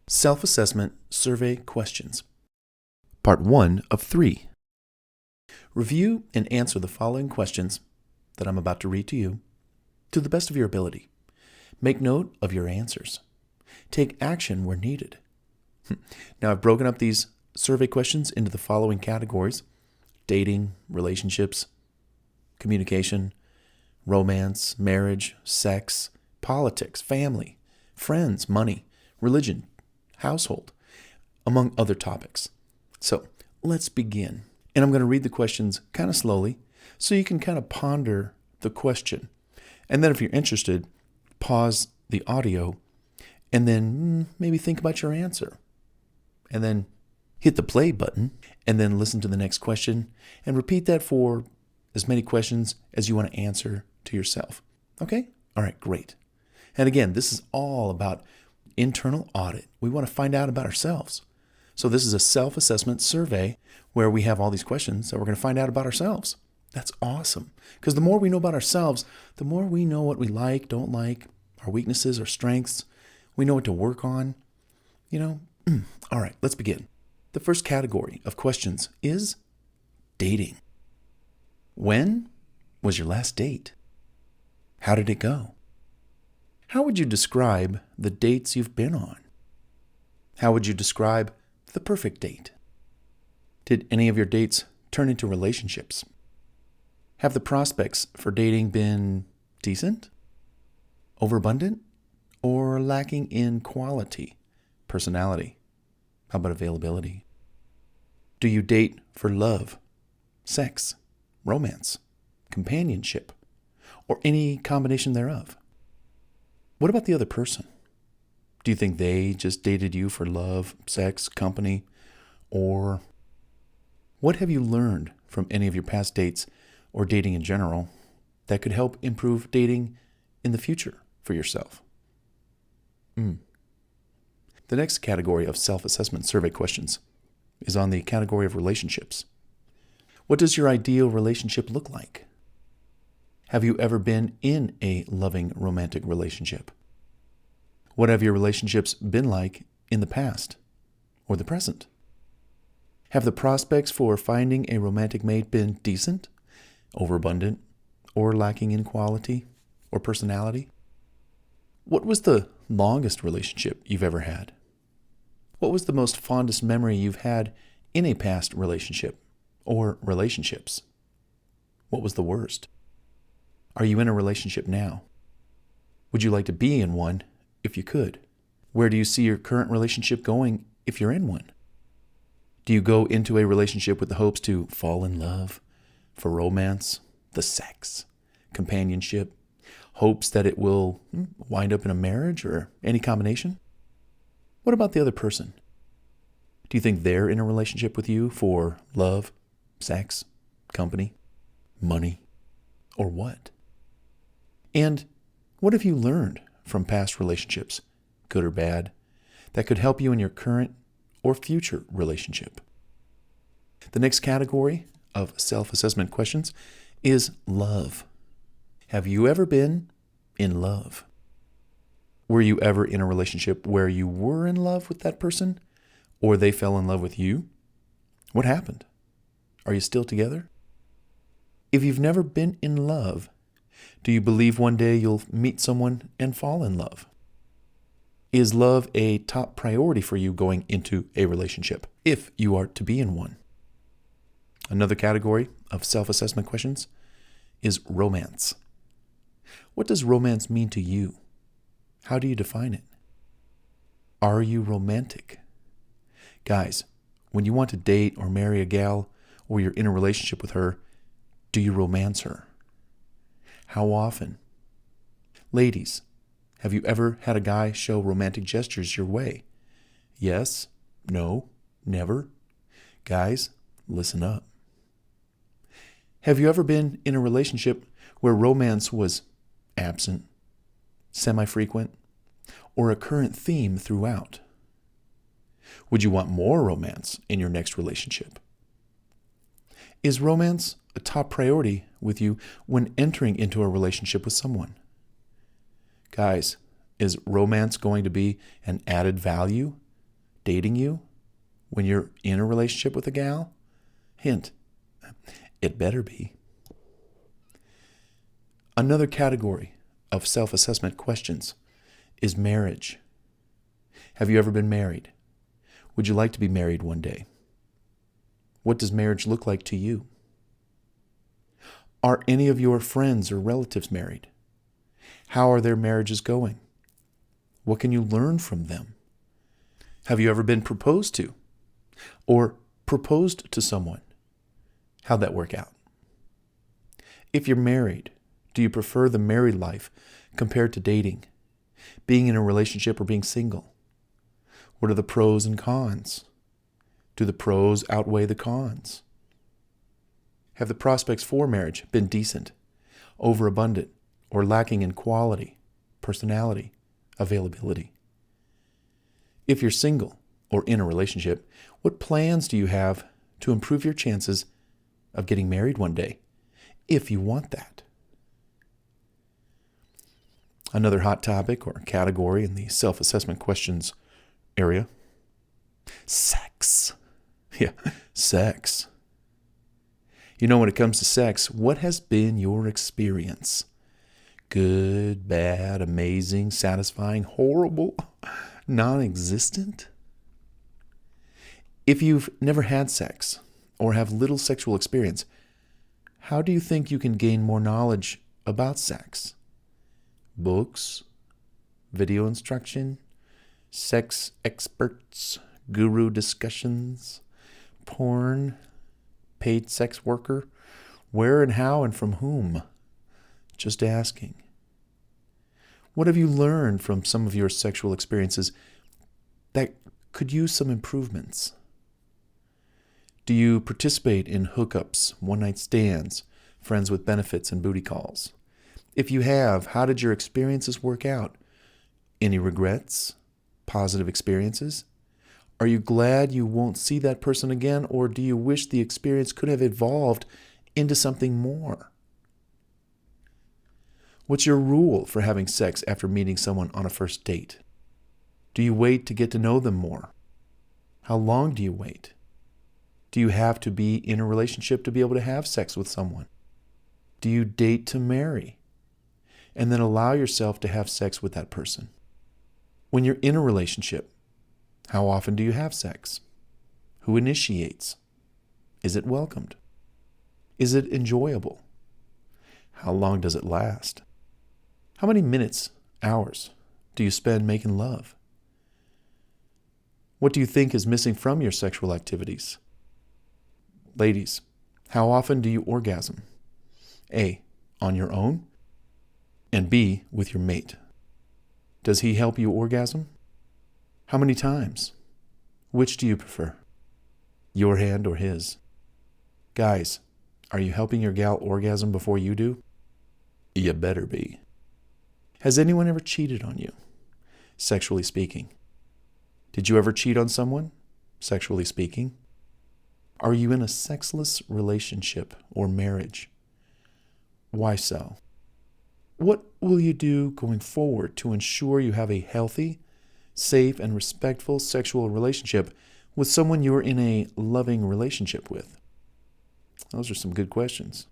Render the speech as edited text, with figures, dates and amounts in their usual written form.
Self-Assessment Survey Questions. Part 1 of 3. Review and answer the following questions that I'm about to read to you to the best of your ability. Make note of your answers. Take action where needed. Now, I've broken up these survey questions into the following categories: dating, relationships, communication, romance, marriage, sex, politics, family, friends, money, religion, household, among other topics. So let's begin. And I'm going to read the questions kind of slowly so you can kind of ponder the question. And then if you're interested, pause the audio and then maybe think about your answer. And then hit the play button and then listen to the next question and repeat that for as many questions as you want to answer to yourself. Okay? All right, great. And again, this is all about internal audit. We want to find out about ourselves. So this is a self-assessment survey where we have all these questions that we're going to find out about ourselves. That's awesome. Because the more we know about ourselves, the more we know what we like, don't like, our weaknesses, our strengths. We know what to work on. All right, let's begin. The first category of questions is dating. When was your last date? How did it go? How would you describe the dates you've been on? How would you describe the perfect date? Did any of your dates turn into relationships? Have the prospects for dating been decent, overabundant, or lacking in quality, personality? How about availability? Do you date for love, sex, romance, companionship, or any combination thereof? What about the other person? Do you think they just dated you for love, sex, company, or what have you learned from any of your past dates or dating in general that could help improve dating in the future for yourself? The next category of self-assessment survey questions is on the category of relationships. What does your ideal relationship look like? Have you ever been in a loving romantic relationship? What have your relationships been like in the past or the present? Have the prospects for finding a romantic mate been decent, overabundant, or lacking in quality or personality? What was the longest relationship you've ever had? What was the most fondest memory you've had in a past relationship or relationships? What was the worst? Are you in a relationship now? Would you like to be in one if you could? Where do you see your current relationship going if you're in one? Do you go into a relationship with the hopes to fall in love, for romance, the sex, companionship, hopes that it will wind up in a marriage or any combination? What about the other person? Do you think they're in a relationship with you for love, sex, company, money, or what? And what have you learned from past relationships, good or bad, that could help you in your current or future relationship? The next category of self-assessment questions is love. Have you ever been in love? Were you ever in a relationship where you were in love with that person, or they fell in love with you? What happened? Are you still together? If you've never been in love, do you believe one day you'll meet someone and fall in love? Is love a top priority for you going into a relationship, if you are to be in one? Another category of self-assessment questions is romance. What does romance mean to you? How do you define it? Are you romantic? Guys, when you want to date or marry a gal, or you're in a relationship with her, do you romance her? How often? Ladies, have you ever had a guy show romantic gestures your way? Yes? No? Never? Guys, listen up. Have you ever been in a relationship where romance was absent, semi-frequent, or a current theme throughout? Would you want more romance in your next relationship? Is romance a top priority with you when entering into a relationship with someone? Guys, is romance going to be an added value dating you when you're in a relationship with a gal? Hint, it better be. Another category of self-assessment questions is marriage. Have you ever been married? Would you like to be married one day? What does marriage look like to you? Are any of your friends or relatives married? How are their marriages going? What can you learn from them? Have you ever been proposed to? Or proposed to someone? How'd that work out? If you're married, do you prefer the married life compared to dating, being in a relationship, or being single? What are the pros and cons? Do the pros outweigh the cons? Have the prospects for marriage been decent, overabundant, or lacking in quality, personality, availability? If you're single or in a relationship, what plans do you have to improve your chances of getting married one day, if you want that? Another hot topic or category in the self-assessment questions area: sex. Yeah, sex. You know, when it comes to sex, what has been your experience? Good, bad, amazing, satisfying, horrible, non-existent? If you've never had sex or have little sexual experience, how do you think you can gain more knowledge about sex? Books, video instruction, sex experts, guru discussions, porn, paid sex worker, where and how and from whom? Just asking. What have you learned from some of your sexual experiences that could use some improvements? Do you participate in hookups, one-night stands, friends with benefits, and booty calls? If you have, how did your experiences work out? Any regrets? Positive experiences? Are you glad you won't see that person again, or do you wish the experience could have evolved into something more? What's your rule for having sex after meeting someone on a first date? Do you wait to get to know them more? How long do you wait? Do you have to be in a relationship to be able to have sex with someone? Do you date to marry and then allow yourself to have sex with that person? When you're in a relationship, how often do you have sex? Who initiates? Is it welcomed? Is it enjoyable? How long does it last? How many minutes, hours do you spend making love? What do you think is missing from your sexual activities? Ladies, how often do you orgasm? A, on your own, and B, with your mate. Does he help you orgasm? How many times? Which do you prefer? Your hand or his? Guys, are you helping your gal orgasm before you do? You better be. Has anyone ever cheated on you, sexually speaking? Did you ever cheat on someone, sexually speaking? Are you in a sexless relationship or marriage? Why so? What will you do going forward to ensure you have a healthy, safe, and respectful sexual relationship with someone you're in a loving relationship with? Those are some good questions.